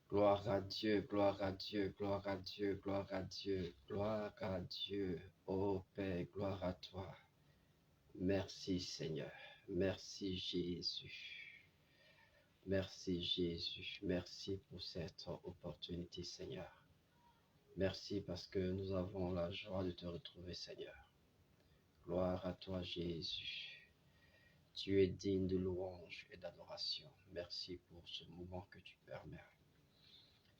Gloire à Dieu, gloire à Dieu, gloire à Dieu, gloire à Dieu, gloire à Dieu. Oh Père, gloire à toi. Merci Seigneur. Merci Jésus. Merci Jésus. Merci pour cette opportunité Seigneur. Merci parce que nous avons la joie de te retrouver Seigneur. Gloire à toi Jésus. Tu es digne de louange et d'adoration. Merci pour ce moment que tu permets.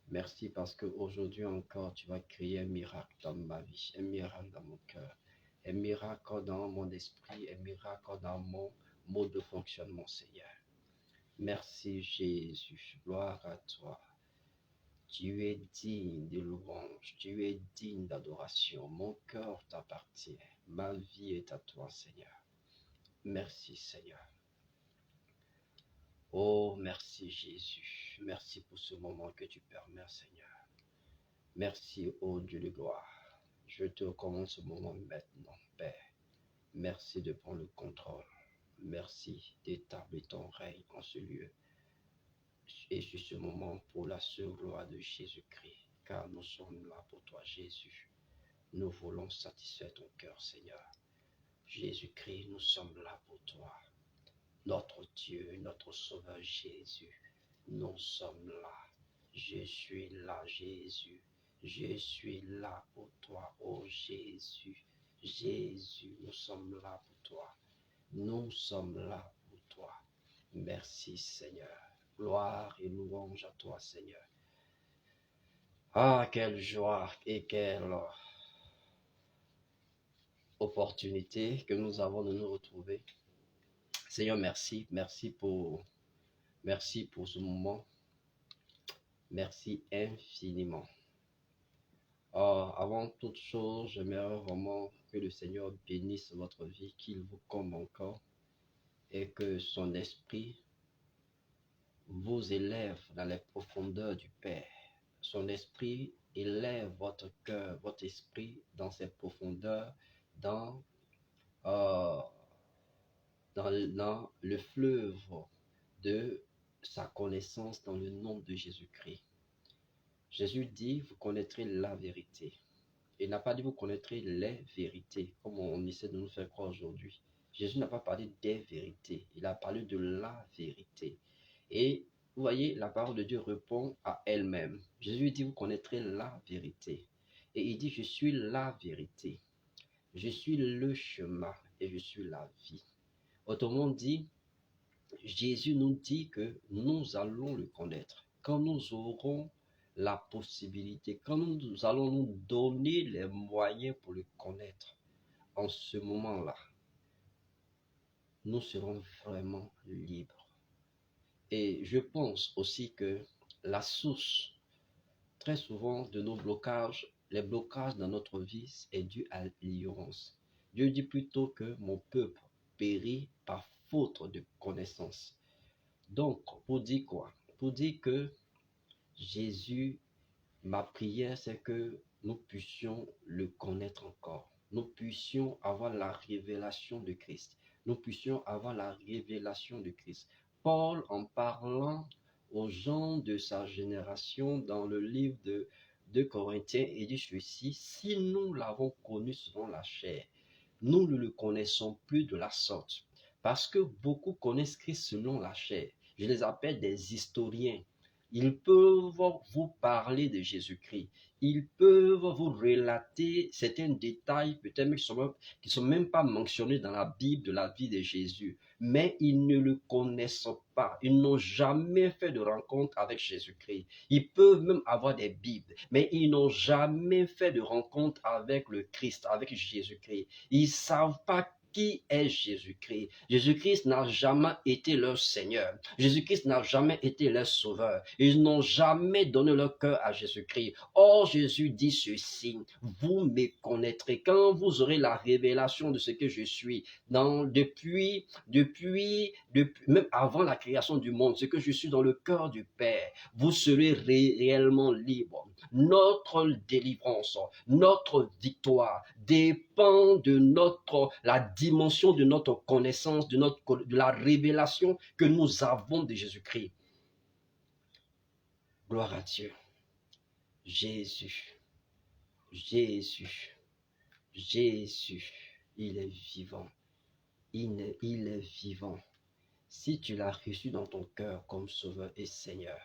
Merci parce qu'aujourd'hui encore, tu vas créer un miracle dans ma vie, un miracle dans mon cœur, un miracle dans mon esprit, un miracle dans mon mode de fonctionnement, Seigneur. Merci Jésus, gloire à toi. Tu es digne de louange, tu es digne d'adoration. Mon cœur t'appartient, ma vie est à toi, Seigneur. Merci Seigneur. Oh, merci Jésus. Merci pour ce moment que tu permets, Seigneur. Merci, ô Dieu de gloire. Je te recommande ce moment maintenant, Père. Merci de prendre le contrôle. Merci d'établir ton règne en ce lieu. Et sur ce moment, pour la seule gloire de Jésus-Christ, car nous sommes là pour toi, Jésus. Nous voulons satisfaire ton cœur, Seigneur. Jésus-Christ, nous sommes là pour toi. Notre Dieu, notre Sauveur Jésus, nous sommes là. Je suis là, Jésus. Je suis là pour toi, oh Jésus. Jésus, nous sommes là pour toi. Nous sommes là pour toi. Merci Seigneur. Gloire et louange à toi Seigneur. Ah, quelle joie et quelle opportunité que nous avons de nous retrouver. Seigneur, merci. Merci pour ce moment. Merci infiniment. Avant toute chose, j'aimerais vraiment que le Seigneur bénisse votre vie, qu'il vous comble encore et que son esprit vous élève dans les profondeurs du Père. Son esprit élève votre cœur, votre esprit dans ses profondeurs, dans le fleuve de sa connaissance dans le nom de Jésus-Christ. Jésus dit, vous connaîtrez la vérité. Il n'a pas dit, vous connaîtrez les vérités, comme on essaie de nous faire croire aujourd'hui. Jésus n'a pas parlé des vérités, il a parlé de la vérité. Et vous voyez, la parole de Dieu répond à elle-même. Jésus dit, vous connaîtrez la vérité. Et il dit, je suis la vérité. Je suis le chemin et je suis la vie. Autrement dit, Jésus nous dit que nous allons le connaître. Quand nous aurons la possibilité, quand nous allons nous donner les moyens pour le connaître, en ce moment-là, nous serons vraiment libres. Et je pense aussi que la source, très souvent, de nos blocages, les blocages dans notre vie, est due à l'ignorance. Dieu dit plutôt que mon peuple périt par faute de connaissance. Donc, pour dire quoi? Pour dire que Jésus, ma prière, c'est que nous puissions le connaître encore. Nous puissions avoir la révélation de Christ. Nous puissions avoir la révélation de Christ. Paul, en parlant aux gens de sa génération dans le livre de Corinthiens, il dit ceci, si nous l'avons connu selon la chair, nous ne le connaissons plus de la sorte. Parce que beaucoup connaissent Christ selon la chair. Je les appelle des historiens. Ils peuvent vous parler de Jésus-Christ. Ils peuvent vous relater certains détails, peut-être qui ne sont même pas mentionnés dans la Bible de la vie de Jésus. Mais ils ne le connaissent pas. Ils n'ont jamais fait de rencontre avec Jésus-Christ. Ils peuvent même avoir des Bibles, mais ils n'ont jamais fait de rencontre avec le Christ, avec Jésus-Christ. Ils ne savent pas qui est Jésus-Christ. Jésus-Christ n'a jamais été leur Seigneur. Jésus-Christ n'a jamais été leur Sauveur. Ils n'ont jamais donné leur cœur à Jésus-Christ. Or, Jésus dit ceci, vous me connaîtrez quand vous aurez la révélation de ce que je suis. Depuis même avant la création du monde, ce que je suis dans le cœur du Père, vous serez réellement libre. Notre délivrance, notre victoire dépend de la dimension de notre connaissance, de la révélation que nous avons de Jésus-Christ. Gloire à Dieu. Jésus, Jésus, Jésus, il est vivant. Il est vivant. Si tu l'as reçu dans ton cœur comme Sauveur et Seigneur,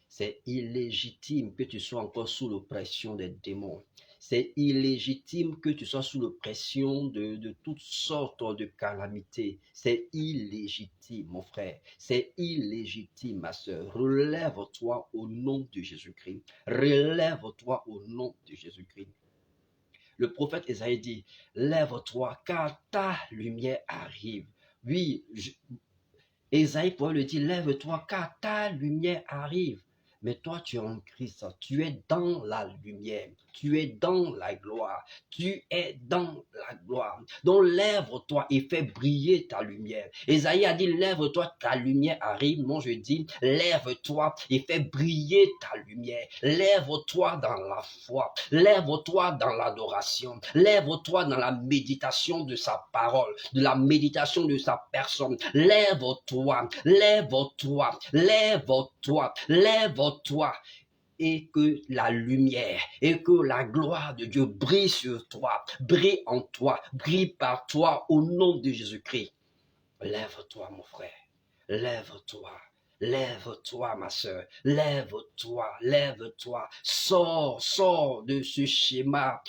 c'est illégitime que tu sois encore sous l'oppression des démons. C'est illégitime que tu sois sous l'oppression de toutes sortes de calamités. C'est illégitime, mon frère. C'est illégitime, ma soeur. Relève-toi au nom de Jésus-Christ. Relève-toi au nom de Jésus-Christ. Le prophète Ésaïe dit, lève-toi car ta lumière arrive. Oui, Ésaïe pourrait le dire, lève-toi car ta lumière arrive. Mais toi, tu es en Christ, tu es dans la lumière, tu es dans la gloire, tu es dans la gloire. Donc lève-toi et fais briller ta lumière. Ésaïe a dit, lève-toi, ta lumière arrive. Moi je dis, lève-toi et fais briller ta lumière. Lève-toi dans la foi, lève-toi dans l'adoration, lève-toi dans la méditation de sa parole, de la méditation de sa personne. Lève-toi, lève-toi, lève-toi, lève-toi. Et que la lumière et que la gloire de Dieu brille sur toi, brille en toi, brille par toi au nom de Jésus-Christ. Lève-toi, mon frère, lève-toi. Lève-toi, ma soeur, lève-toi, lève-toi, sors de ce schéma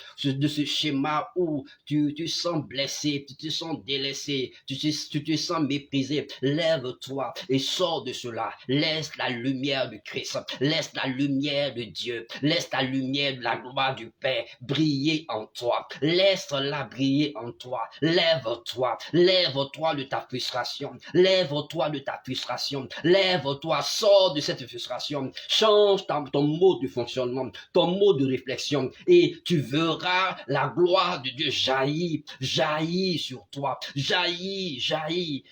où tu te sens blessé, tu te sens délaissé, tu te sens méprisé. Lève-toi et sors de cela. Laisse la lumière de Christ, laisse la lumière de Dieu, laisse la lumière de la gloire du Père briller en toi. Laisse-la briller en toi. Lève-toi, lève-toi de ta frustration, lève-toi de ta frustration, lève-toi, sors de cette frustration, change ton mode de fonctionnement, ton mode de réflexion et tu verras la gloire de Dieu jaillir sur toi, jaillir.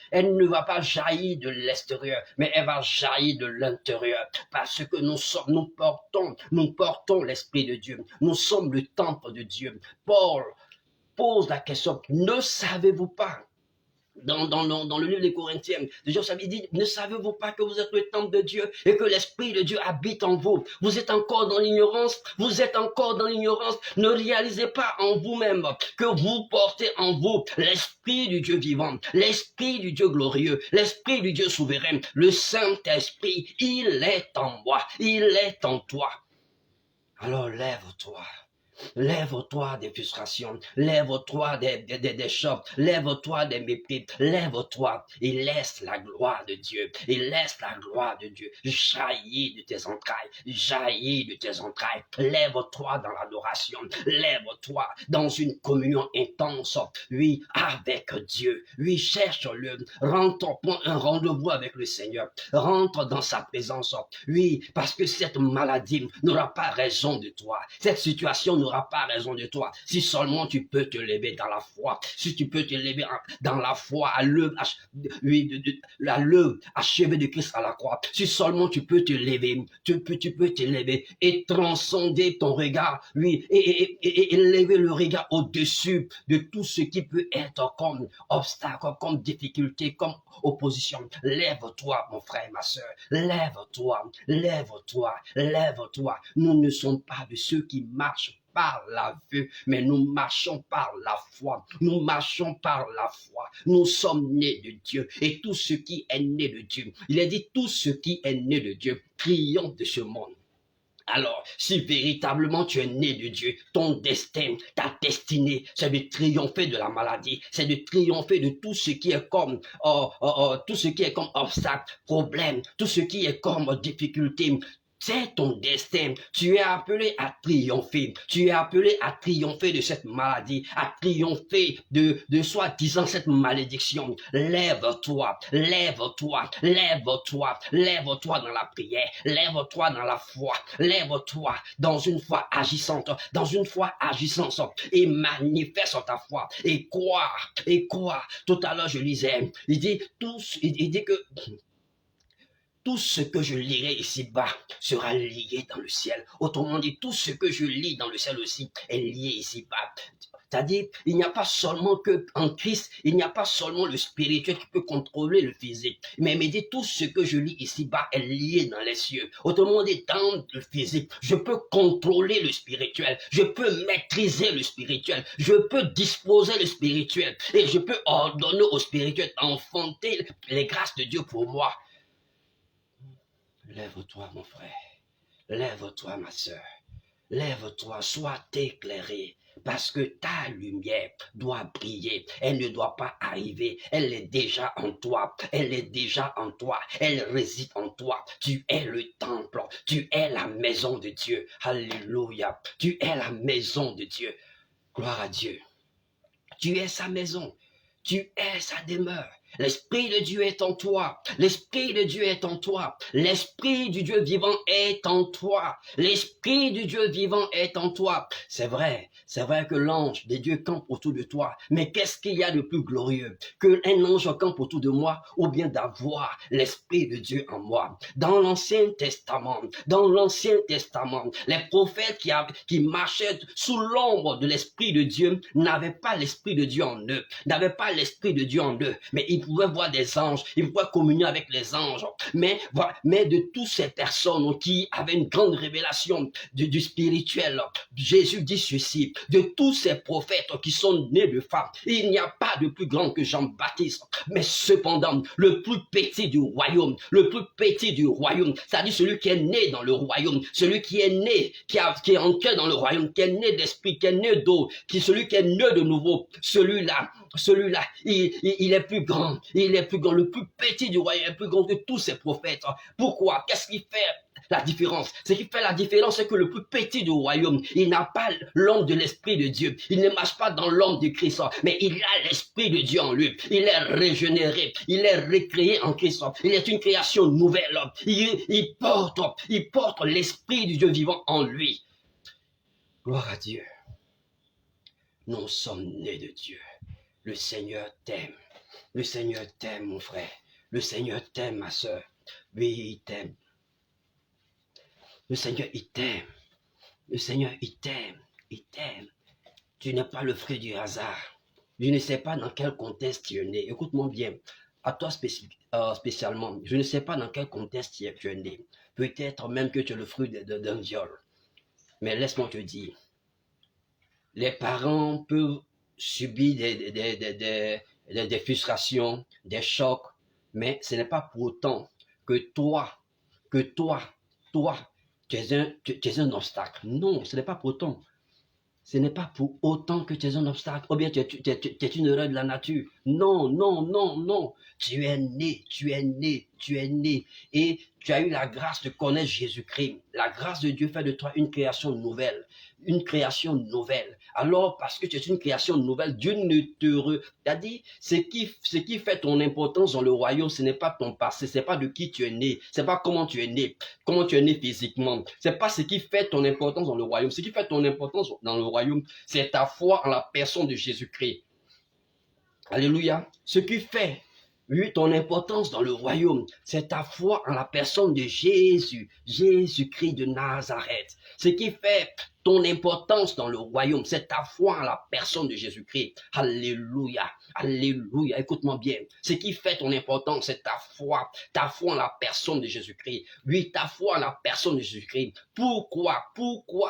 Elle ne va pas jaillir de l'extérieur, mais elle va jaillir de l'intérieur parce que nous portons l'Esprit de Dieu, nous sommes le temple de Dieu. Paul pose la question, ne savez-vous pas? Dans le livre des Corinthiens, Jean ça dit, ne savez-vous pas que vous êtes le temple de Dieu et que l'Esprit de Dieu habite en vous? Vous êtes encore dans l'ignorance, ne réalisez pas en vous-même que vous portez en vous l'Esprit du Dieu vivant, l'Esprit du Dieu glorieux, l'Esprit du Dieu souverain, le Saint-Esprit, il est en moi, il est en toi. Alors lève-toi. Lève-toi des frustrations, lève-toi des chocs, lève-toi des mépris, lève-toi et laisse la gloire de Dieu, jaillir de tes entrailles, lève-toi dans l'adoration, lève-toi dans une communion intense, oui, avec Dieu, oui, cherche-le, prends un rendez-vous avec le Seigneur, rentre dans sa présence, oui, parce que cette maladie n'aura pas raison de toi, cette situation n'aura pas raison de toi. Si seulement tu peux te lever dans la foi, si tu peux te lever dans la foi à l'œuvre achevée de Christ à la croix, si seulement tu peux te lever, tu peux te lever et transcender ton regard, oui, et lever le regard au-dessus de tout ce qui peut être comme obstacle, comme difficulté, comme opposition. Lève-toi, mon frère et ma soeur, lève-toi. Nous ne sommes pas de ceux qui marchent par la vue, mais nous marchons par la foi. Nous sommes nés de Dieu. Et tout ce qui est né de Dieu, il a dit tout ce qui est né de Dieu triomphe de ce monde. Alors, si véritablement tu es né de Dieu, ton destin, ta destinée, c'est de triompher de la maladie, c'est de triompher de tout ce qui est comme obstacle, problème, tout ce qui est comme difficulté. C'est ton destin. Tu es appelé à triompher. Tu es appelé à triompher de cette maladie, à triompher de soi-disant cette malédiction. Lève-toi dans la prière. Lève-toi dans la foi. Lève-toi dans une foi agissante. Et manifeste ta foi. Et crois. Tout à l'heure, je lisais. Il dit que tout ce que je lirai ici-bas sera lié dans le ciel. Autrement dit, tout ce que je lis dans le ciel aussi est lié ici-bas. C'est-à-dire, il n'y a pas seulement que en Christ, il n'y a pas seulement le spirituel qui peut contrôler le physique. Mais il me dit, tout ce que je lis ici-bas est lié dans les cieux. Autrement dit, dans le physique, je peux contrôler le spirituel. Je peux maîtriser le spirituel. Je peux disposer le spirituel. Et je peux ordonner au spirituel d'enfanter les grâces de Dieu pour moi. Lève-toi, mon frère. Lève-toi, ma sœur. Lève-toi, sois éclairé. Parce que ta lumière doit briller. Elle ne doit pas arriver. Elle est déjà en toi. Elle est déjà en toi. Elle réside en toi. Tu es le temple. Tu es la maison de Dieu. Alléluia. Tu es la maison de Dieu. Gloire à Dieu. Tu es sa maison. Tu es sa demeure. L'Esprit de Dieu est en toi. L'Esprit de Dieu est en toi. L'Esprit du Dieu vivant est en toi. L'Esprit du Dieu vivant est en toi. C'est vrai que l'ange de Dieu campe autour de toi. Mais qu'est-ce qu'il y a de plus glorieux qu'un ange campe autour de moi ou bien d'avoir l'Esprit de Dieu en moi? Dans l'Ancien Testament, les prophètes qui marchaient sous l'ombre de l'Esprit de Dieu n'avaient pas l'Esprit de Dieu en eux, mais ils pouvaient voir des anges, ils pouvaient communier avec les anges. Mais de toutes ces personnes qui avaient une grande révélation du spirituel, Jésus dit ceci, de tous ces prophètes qui sont nés de femmes, il n'y a pas de plus grand que Jean-Baptiste. Mais cependant, le plus petit du royaume, c'est-à-dire celui qui est né dans le royaume, celui qui est né, qui est entré dans le royaume, qui est né d'esprit, qui est né d'eau, celui qui est né de nouveau, celui-là, il est plus grand, le plus petit du royaume, il est plus grand que tous ces prophètes. Pourquoi? Qu'est-ce qui fait la différence? Ce qui fait la différence, c'est que le plus petit du royaume, il n'a pas l'ombre de l'Esprit de Dieu, il ne marche pas dans l'ombre de Christ, mais il a l'Esprit de Dieu en lui, il est régénéré, il est recréé en Christ, il est une création nouvelle, il porte l'Esprit du Dieu vivant en lui. Gloire à Dieu. Nous sommes nés de Dieu. Le Seigneur t'aime. Le Seigneur t'aime, mon frère. Le Seigneur t'aime, ma soeur. Oui, il t'aime. Le Seigneur, il t'aime. Le Seigneur, il t'aime. Il t'aime. Tu n'es pas le fruit du hasard. Je ne sais pas dans quel contexte tu es né. Écoute-moi bien. À toi spécialement. Je ne sais pas dans quel contexte tu es né. Peut-être même que tu es le fruit d'un viol. Mais laisse-moi te dire. Les parents peuvent subir des frustrations, des chocs, mais ce n'est pas pour autant que toi, tu es un obstacle. Non, ce n'est pas pour autant. Ce n'est pas pour autant que tu es un obstacle, ou bien tu es une erreur de la nature. Non, non, non, non. Tu es né. Et tu as eu la grâce de connaître Jésus-Christ. La grâce de Dieu fait de toi une création nouvelle. Alors, parce que tu es une création nouvelle, Dieu ne te... C'est-à-dire, ce qui fait ton importance dans le royaume, ce n'est pas ton passé, ce n'est pas de qui tu es né, ce n'est pas comment tu es né physiquement. Ce n'est pas ce qui fait ton importance dans le royaume. Ce qui fait ton importance dans le royaume, c'est ta foi en la personne de Jésus-Christ. Alléluia. Ce qui fait ton importance dans le royaume, c'est ta foi en la personne de Jésus-Christ de Nazareth. Ce qui fait ton importance dans le royaume, c'est ta foi en la personne de Jésus-Christ. Alléluia, alléluia. Écoute-moi bien. Ce qui fait ton importance, c'est ta foi en la personne de Jésus-Christ. Oui, ta foi en la personne de Jésus-Christ. Pourquoi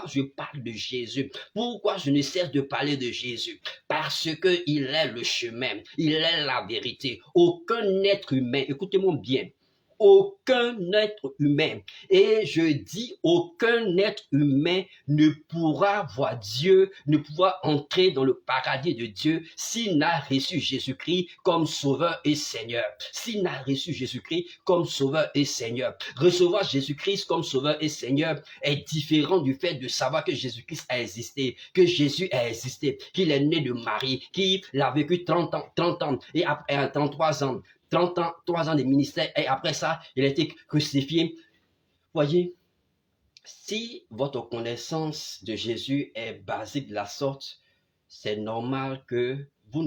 je parle de Jésus? Pourquoi je ne cesse de parler de Jésus? Parce que il est le chemin, il est la vérité. Aucun être humain, écoutez-moi bien, aucun être humain, et je dis aucun être humain ne pourra voir Dieu, ne pourra entrer dans le paradis de Dieu s'il n'a reçu Jésus-Christ comme sauveur et Seigneur. S'il n'a reçu Jésus-Christ comme sauveur et Seigneur. Recevoir Jésus-Christ comme sauveur et Seigneur est différent du fait de savoir que Jésus-Christ a existé, que Jésus a existé, qu'il est né de Marie, qu'il a vécu 30 ans et après 33 ans. 30 ans, 3 ans de ministère, et après ça, il a été crucifié. Voyez, si votre connaissance de Jésus est basique de la sorte, c'est normal que vous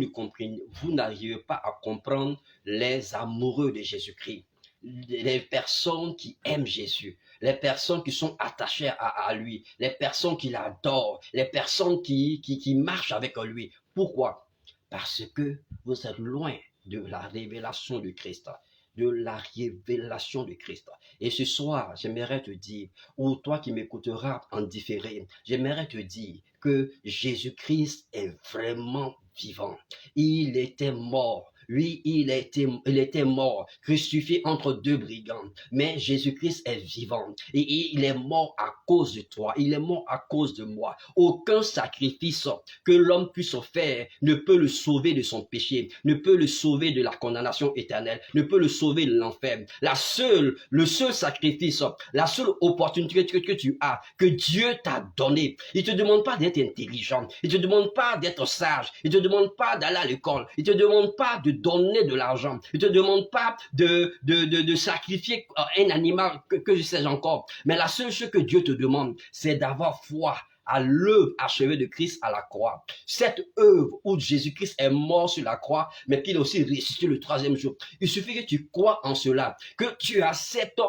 n'arriviez pas à comprendre les amoureux de Jésus-Christ. les personnes qui aiment Jésus, les personnes qui sont attachées à lui, les personnes qui l'adorent, les personnes qui marchent avec lui. Pourquoi? Parce que vous êtes loin de la révélation de Christ, de la révélation de Christ. Et ce soir, j'aimerais te dire, ou toi qui m'écouteras en différé, j'aimerais te dire que Jésus-Christ est vraiment vivant. Il était mort. Oui, il était mort, crucifié entre deux brigands. Mais Jésus-Christ est vivant. Et il est mort à cause de toi. Il est mort à cause de moi. Aucun sacrifice que l'homme puisse faire ne peut le sauver de son péché, ne peut le sauver de la condamnation éternelle, ne peut le sauver de l'enfer. Le seul sacrifice, la seule opportunité que tu as, que Dieu t'a donné. Il ne te demande pas d'être intelligent. Il ne te demande pas d'être sage. Il ne te demande pas d'aller à l'école. Il ne te demande pas de donner de l'argent. Il ne te demande pas de sacrifier un animal que je sais encore. Mais la seule chose que Dieu te demande, c'est d'avoir foi à l'œuvre achevée de Christ à la croix. Cette œuvre où Jésus-Christ est mort sur la croix, mais qu'il a aussi ressuscité le troisième jour. Il suffit que tu crois en cela, que tu acceptes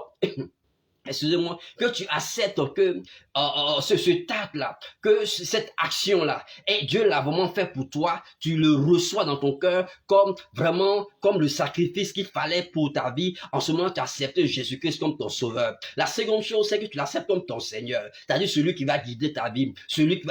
excusez-moi, que tu acceptes que ce acte-là, que cette action-là, et Dieu l'a vraiment fait pour toi, tu le reçois dans ton cœur comme vraiment, comme le sacrifice qu'il fallait pour ta vie. En ce moment, tu acceptes Jésus-Christ comme ton sauveur. La seconde chose, c'est que tu l'acceptes comme ton Seigneur. C'est-à-dire celui qui va guider ta vie, celui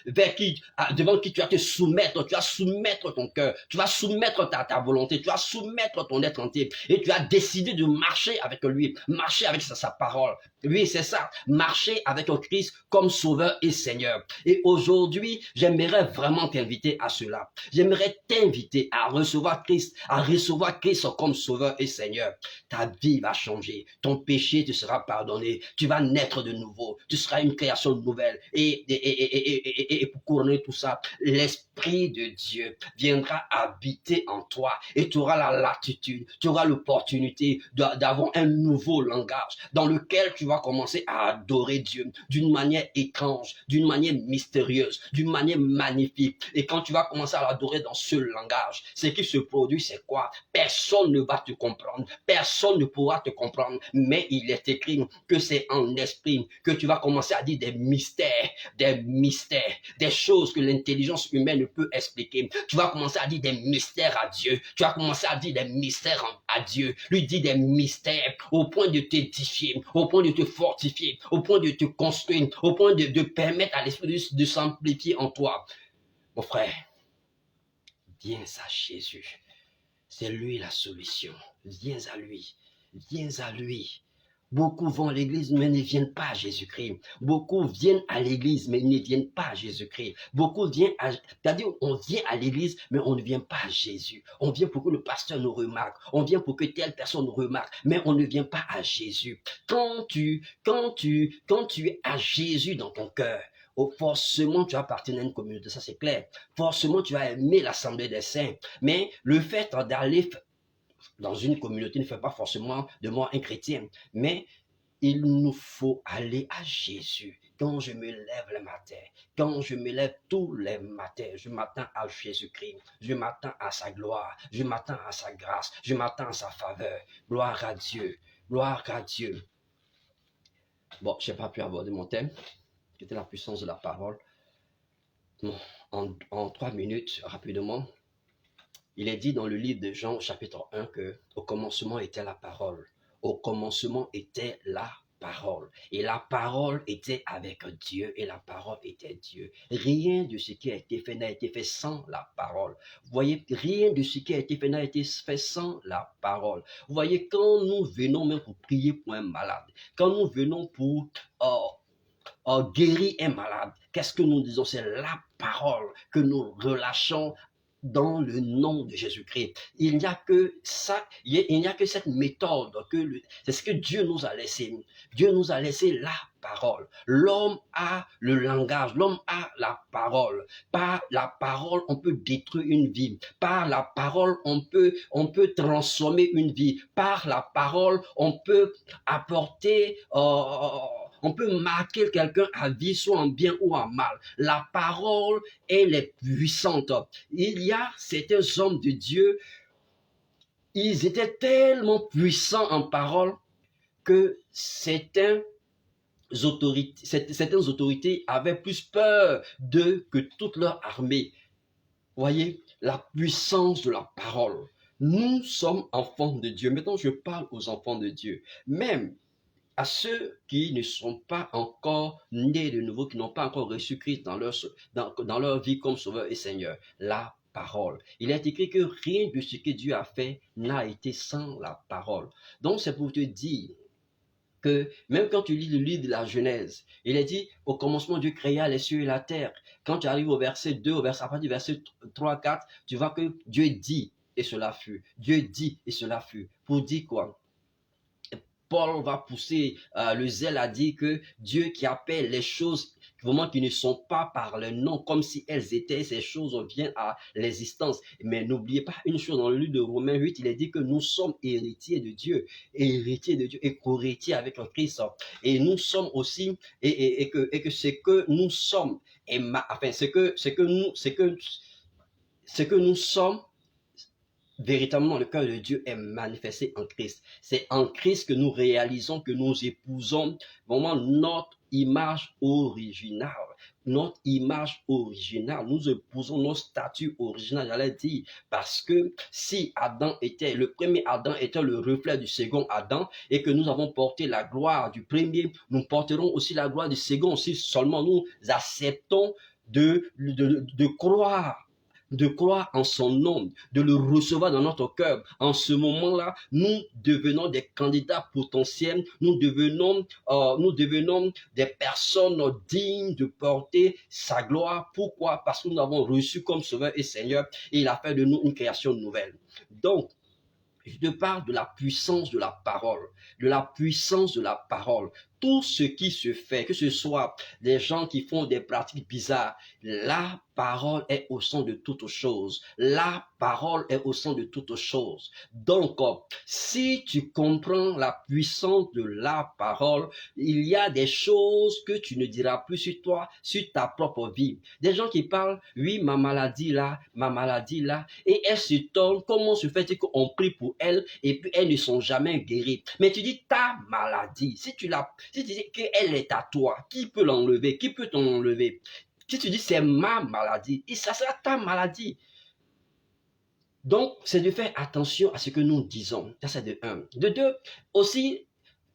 vers qui, devant qui tu vas te soumettre, tu vas soumettre ton cœur, tu vas soumettre ta volonté, tu vas soumettre ton être entier, et tu as décidé de marcher avec lui, marcher avec sa parole. Oui, c'est ça. Marcher avec Christ comme sauveur et Seigneur. Et aujourd'hui, j'aimerais vraiment t'inviter à cela. J'aimerais t'inviter à recevoir Christ comme sauveur et Seigneur. Ta vie va changer. Ton péché te sera pardonné. Tu vas naître de nouveau. Tu seras une création nouvelle. Et pour couronner tout ça, l'Esprit de Dieu viendra habiter en toi. Et tu auras la latitude, tu auras l'opportunité d'avoir un nouveau langage dans lequel tu vas commencer à adorer Dieu d'une manière étrange, d'une manière mystérieuse, d'une manière magnifique. Et quand tu vas commencer à l'adorer dans ce langage, ce qui se produit, c'est quoi? Personne ne va te comprendre, personne ne pourra te comprendre, mais il est écrit que c'est en esprit que tu vas commencer à dire des mystères, des choses que l'intelligence humaine ne peut expliquer. Tu vas commencer à dire des mystères à Dieu, tu vas commencer à dire des mystères à Dieu, lui dire des mystères au point de t'édifier, au point de te fortifier, au point de te construire, au point de permettre à l'Esprit de s'amplifier en toi. Mon frère, viens à Jésus. C'est lui la solution. Viens à lui. Viens à lui. Beaucoup vont à l'église, mais ne viennent pas à Jésus-Christ. Beaucoup viennent à l'église, mais ne viennent pas à Jésus-Christ. Beaucoup viennent c'est-à-dire, on vient à l'église, mais on ne vient pas à Jésus. On vient pour que le pasteur nous remarque. On vient pour que telle personne nous remarque, mais on ne vient pas à Jésus. Quand tu as Jésus dans ton cœur, forcément, tu appartiens à une communauté, ça c'est clair. Forcément, tu vas aimer l'assemblée des saints. Mais le fait d'aller dans une communauté ne fait pas forcément de moi un chrétien. Mais il nous faut aller à Jésus. Quand je me lève le matin, quand je me lève tous les matins, je m'attends à Jésus-Christ. Je m'attends à sa gloire. Je m'attends à sa grâce. Je m'attends à sa faveur. Gloire à Dieu. Gloire à Dieu. Bon, je n'ai pas pu aborder mon thème, qui était la puissance de la parole. Bon, en 3 minutes, rapidement, il est dit dans le livre de Jean, chapitre 1, que au commencement était la parole. Au commencement était la parole. Et la parole était avec Dieu et la parole était Dieu. Rien de ce qui a été fait n'a été fait sans la parole. Vous voyez, rien de ce qui a été fait n'a été fait sans la parole. Vous voyez, quand nous venons même pour prier pour un malade, quand nous venons pour guérir un malade, qu'est-ce que nous disons? C'est la parole que nous relâchons dans le nom de Jésus-Christ. Il n'y a que ça, il n'y a que cette méthode, c'est ce que Dieu nous a laissé. Dieu nous a laissé la parole. L'homme a le langage, l'homme a la parole. Par la parole, on peut détruire une vie. Par la parole, on peut transformer une vie. Par la parole, on peut apporter on peut marquer quelqu'un à vie, soit en bien ou en mal. La parole, elle est puissante. Il y a certains hommes de Dieu, ils étaient tellement puissants en parole que certaines autorités avaient plus peur d'eux que toute leur armée. Voyez, la puissance de la parole. Nous sommes enfants de Dieu. Maintenant, je parle aux enfants de Dieu. Même à ceux qui ne sont pas encore nés de nouveau, qui n'ont pas encore reçu Christ dans leur vie comme Sauveur et Seigneur. La parole. Il est écrit que rien de ce que Dieu a fait n'a été sans la parole. Donc, c'est pour te dire que même quand tu lis le livre de la Genèse, il est dit, au commencement, Dieu créa les cieux et la terre. Quand tu arrives au verset 2, à partir du verset 3, 4, tu vois que Dieu dit, et cela fut. Dieu dit, et cela fut. Pour dire quoi? Paul va pousser le zèle à dire que Dieu qui appelle les choses vraiment qui ne sont pas par le nom, comme si elles étaient, ces choses viennent à l'existence. Mais n'oubliez pas une chose, dans le livre de Romains 8, il est dit que nous sommes héritiers de Dieu et co-héritiers avec le Christ. Et nous sommes aussi, et que ce que nous sommes, enfin, ce que nous sommes, véritablement, le cœur de Dieu est manifesté en Christ. C'est en Christ que nous réalisons que nous épousons vraiment notre image originale. Notre image originale. Nous épousons notre statut original, j'allais dire. Parce que si le premier Adam était le reflet du second Adam et que nous avons porté la gloire du premier, nous porterons aussi la gloire du second si seulement nous acceptons de croire en son nom, de le recevoir dans notre cœur. En ce moment-là, nous devenons des candidats potentiels, nous devenons des personnes dignes de porter sa gloire. Pourquoi? Parce que nous l'avons reçu comme Sauveur et Seigneur et il a fait de nous une création nouvelle. Donc, je te parle de la puissance de la parole, de la puissance de la parole. Tout ce qui se fait, que ce soit des gens qui font des pratiques bizarres, la parole est au centre de toutes choses. La parole est au centre de toutes choses. Donc, si tu comprends la puissance de la parole, il y a des choses que tu ne diras plus sur toi, sur ta propre vie. Des gens qui parlent, oui, ma maladie là, et elles s'étonnent comment se fait-il qu'on prie pour elles et puis elles ne sont jamais guéries. Mais tu dis ta maladie, si tu dis qu'elle est à toi, qui peut l'enlever? Qui peut t'en enlever? Si tu dis c'est ma maladie, et ça sera ta maladie. Donc, c'est de faire attention à ce que nous disons. Ça, c'est de un. De deux, aussi,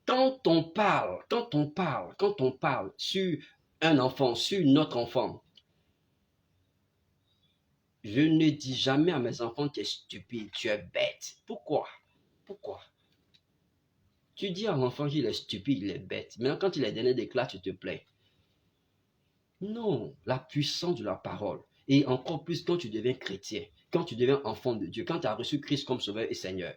quand on parle sur un enfant, sur notre enfant, je ne dis jamais à mes enfants, tu es stupide, tu es bête. Pourquoi? Tu dis à un enfant qu'il est stupide, il est bête. Maintenant, quand il est donné des classes, tu te plais. Non, la puissance de la parole. Et encore plus quand tu deviens chrétien, quand tu deviens enfant de Dieu, quand tu as reçu Christ comme Sauveur et Seigneur.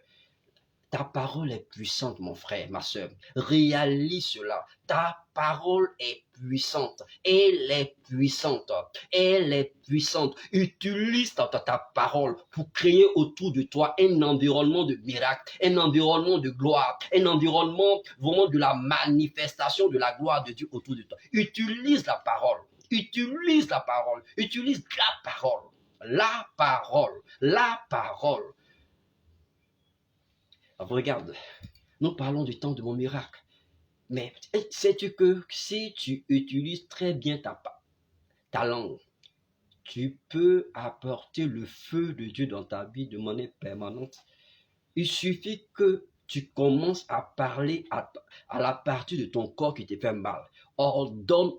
Ta parole est puissante, mon frère, ma soeur. Réalise cela. Ta parole est puissante. Elle est puissante. Elle est puissante. Utilise ta parole pour créer autour de toi un environnement de miracle, un environnement de gloire, un environnement vraiment de la manifestation de la gloire de Dieu autour de toi. Utilise la parole. Utilise la parole. Utilise la parole. La parole. La parole. Regarde, nous parlons du temps de mon miracle. Mais sais-tu que si tu utilises très bien ta langue, tu peux apporter le feu de Dieu dans ta vie de manière permanente. Il suffit que tu commences à parler à la partie de ton corps qui te fait mal. Ordonne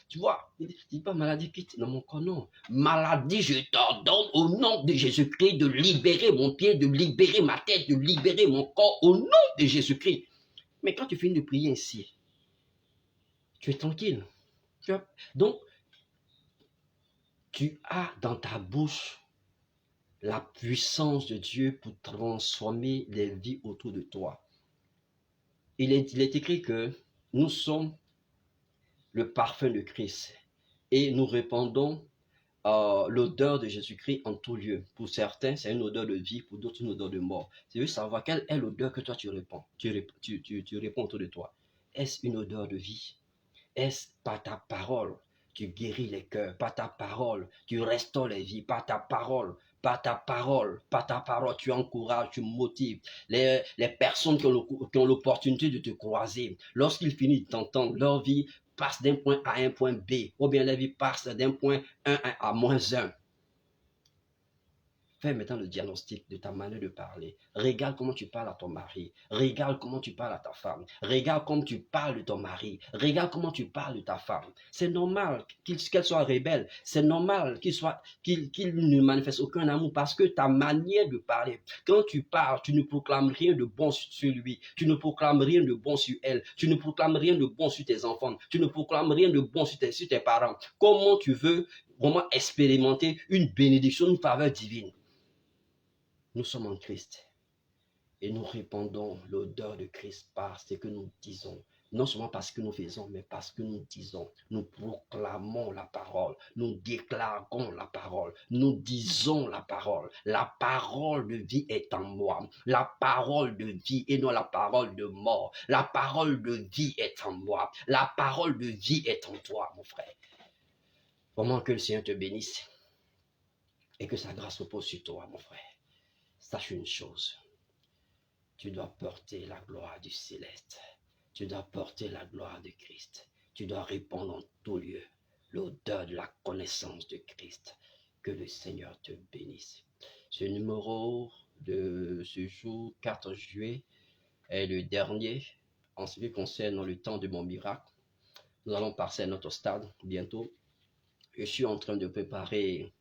tu vois, dis pas maladie quitte dans mon corps, non. Maladie, je t'ordonne au nom de Jésus-Christ de libérer mon pied, de libérer ma tête, de libérer mon corps au nom de Jésus-Christ. Mais quand tu finis de prier ainsi, tu es tranquille. Donc, tu as dans ta bouche la puissance de Dieu pour transformer les vies autour de toi. Il est écrit que nous sommes le parfum de Christ et nous répandons l'odeur de Jésus-Christ en tout lieu. Pour certains, c'est une odeur de vie, pour d'autres, une odeur de mort. Tu veux savoir quelle est l'odeur que toi tu répands, tu répands autour de toi. Est-ce une odeur de vie? Est-ce par ta parole? Tu guéris les cœurs par ta parole. Tu restaures les vies par ta parole. Par ta parole, par ta parole, tu encourages, tu motives les personnes qui ont l'opportunité de te croiser. Lorsqu'ils finissent d'entendre, leur vie passe d'un point A à un point B, ou bien leur vie passe d'un point 1 à -1. Fais maintenant le diagnostic de ta manière de parler. Regarde comment tu parles à ton mari. Regarde comment tu parles à ta femme. Regarde comment tu parles de ton mari. Regarde comment tu parles de ta femme. C'est normal qu'elle soit rebelle. C'est normal qu'il ne manifeste aucun amour parce que ta manière de parler, quand tu parles, tu ne proclames rien de bon sur lui. Tu ne proclames rien de bon sur elle. Tu ne proclames rien de bon sur tes enfants. Tu ne proclames rien de bon sur tes parents. Comment tu veux vraiment expérimenter une bénédiction, une faveur divine? Nous sommes en Christ et nous répandons l'odeur de Christ par ce que nous disons. Non seulement parce que nous faisons, mais parce que nous disons. Nous proclamons la parole. Nous déclarons la parole. Nous disons la parole. La parole de vie est en moi. La parole de vie et non la parole de mort. La parole de vie est en moi. La parole de vie est en toi, mon frère. Vraiment que le Seigneur te bénisse et que sa grâce repose sur toi, mon frère. Sache une chose. Tu dois porter la gloire du céleste. Tu dois porter la gloire de Christ. Tu dois répandre en tout lieu l'odeur de la connaissance de Christ. Que le Seigneur te bénisse. Ce numéro de ce jour 4 juillet est le dernier en ce qui concerne le temps de mon miracle. Nous allons passer à notre stade bientôt. Je suis en train de préparer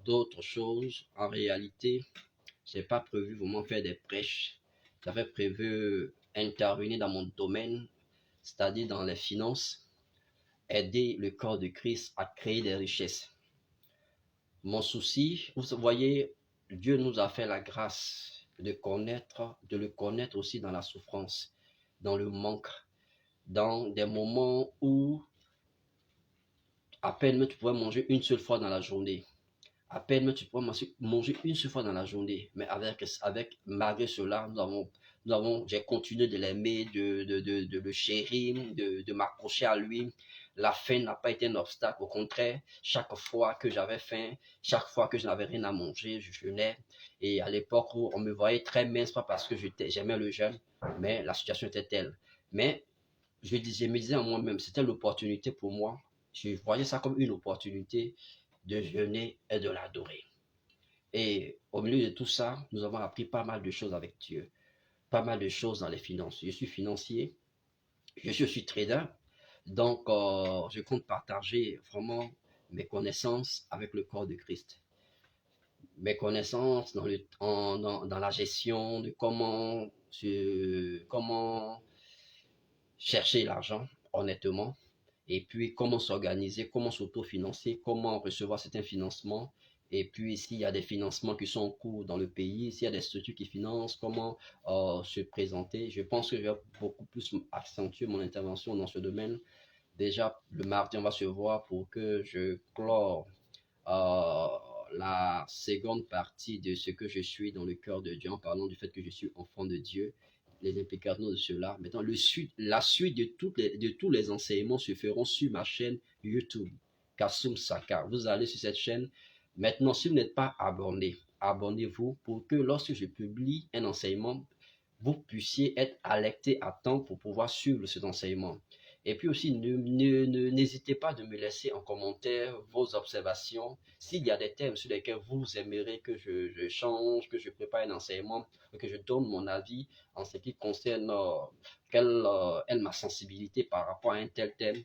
d'autres choses. En réalité, je n'ai pas prévu vraiment faire des prêches. J'avais prévu intervenir dans mon domaine, c'est-à-dire dans les finances, aider le corps de Christ à créer des richesses. Mon souci, vous voyez, Dieu nous a fait la grâce de le connaître aussi dans la souffrance, dans le manque, dans des moments où à peine tu pouvais manger une seule fois dans la journée. À peine tu pourras manger une seule fois dans la journée. Mais malgré cela, j'ai continué de l'aimer, de le chérir, de m'accrocher à lui. La faim n'a pas été un obstacle. Au contraire, chaque fois que j'avais faim, chaque fois que je n'avais rien à manger, je jeûnais. Et à l'époque où on me voyait très mince, pas parce que j'aimais le jeûne, mais la situation était telle. Mais je me disais en moi-même, c'était l'opportunité pour moi. Je voyais ça comme une opportunité de jeûner et de l'adorer. Et au milieu de tout ça, nous avons appris pas mal de choses avec Dieu, pas mal de choses dans les finances. Je suis financier, je suis aussi trader, donc je compte partager vraiment mes connaissances avec le corps de Christ. Mes connaissances dans la gestion de comment chercher l'argent honnêtement, et puis comment s'organiser, comment s'autofinancer, comment recevoir certains financements, et puis s'il y a des financements qui sont en cours dans le pays, s'il y a des structures qui financent, comment se présenter. Je pense que je vais beaucoup plus accentuer mon intervention dans ce domaine. Déjà, le mardi, on va se voir pour que je clore euh, la seconde partie de ce que je suis dans le cœur de Dieu en parlant du fait que je suis enfant de Dieu, les implications de cela. Maintenant, la suite de tous les enseignements se feront sur ma chaîne YouTube, Kassoum Saka. Vous allez sur cette chaîne. Maintenant, si vous n'êtes pas abonné, abonnez-vous pour que lorsque je publie un enseignement, vous puissiez être alerté à temps pour pouvoir suivre cet enseignement. Et puis aussi, n'hésitez pas de me laisser en commentaire vos observations. S'il y a des thèmes sur lesquels vous aimeriez que je change, que je prépare un enseignement, que je donne mon avis en ce qui concerne quelle est ma sensibilité par rapport à un tel thème,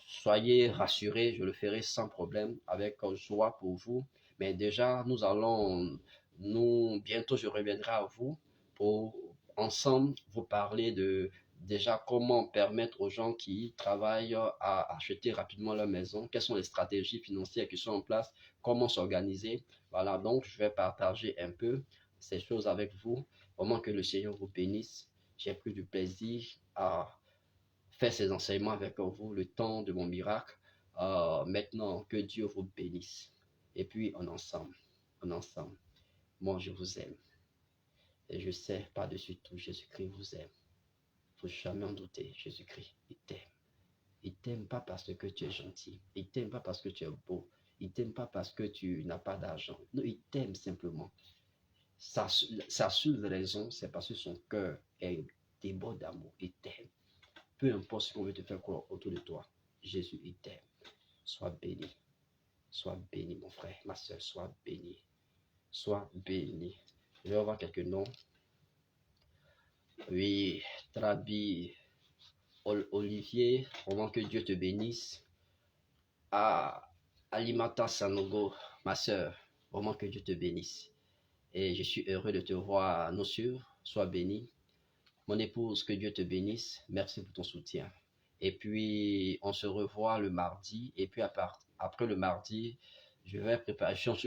soyez rassurés, je le ferai sans problème, avec joie pour vous. Mais déjà, bientôt je reviendrai à vous pour ensemble vous parler de déjà comment permettre aux gens qui travaillent à acheter rapidement leur maison, quelles sont les stratégies financières qui sont en place, comment s'organiser. Voilà, donc je vais partager un peu ces choses avec vous. Vraiment que le Seigneur vous bénisse. J'ai pris du plaisir à faire ces enseignements avec vous le temps de mon miracle. Maintenant, que Dieu vous bénisse. Et puis, en ensemble, moi, je vous aime. Et je sais, par-dessus tout, Jésus-Christ vous aime. Il ne faut jamais en douter, Jésus-Christ, il t'aime. Il ne t'aime pas parce que tu es gentil. Il ne t'aime pas parce que tu es beau. Il ne t'aime pas parce que tu n'as pas d'argent. Non, il t'aime simplement. Sa seule raison, c'est parce que son cœur est débord d'amour. Il t'aime. Peu importe ce qu'on veut te faire croire autour de toi. Jésus, il t'aime. Sois béni. Sois béni, mon frère, ma soeur. Sois béni. Sois béni. Je vais avoir quelques noms. Oui, Trabi, Olivier, vraiment que Dieu te bénisse. Alimata Sanogo, ma soeur, vraiment que Dieu te bénisse. Et je suis heureux de te voir nous suivre. Sois béni. Mon épouse, que Dieu te bénisse. Merci pour ton soutien. Et puis, on se revoit le mardi. Et puis, après le mardi, je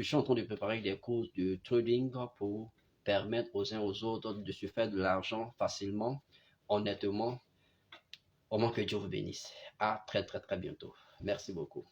suis en train de préparer des cours de trading pour permettre aux uns aux autres de se faire de l'argent facilement, honnêtement. Au moins que Dieu vous bénisse. À très, très, très bientôt. Merci beaucoup.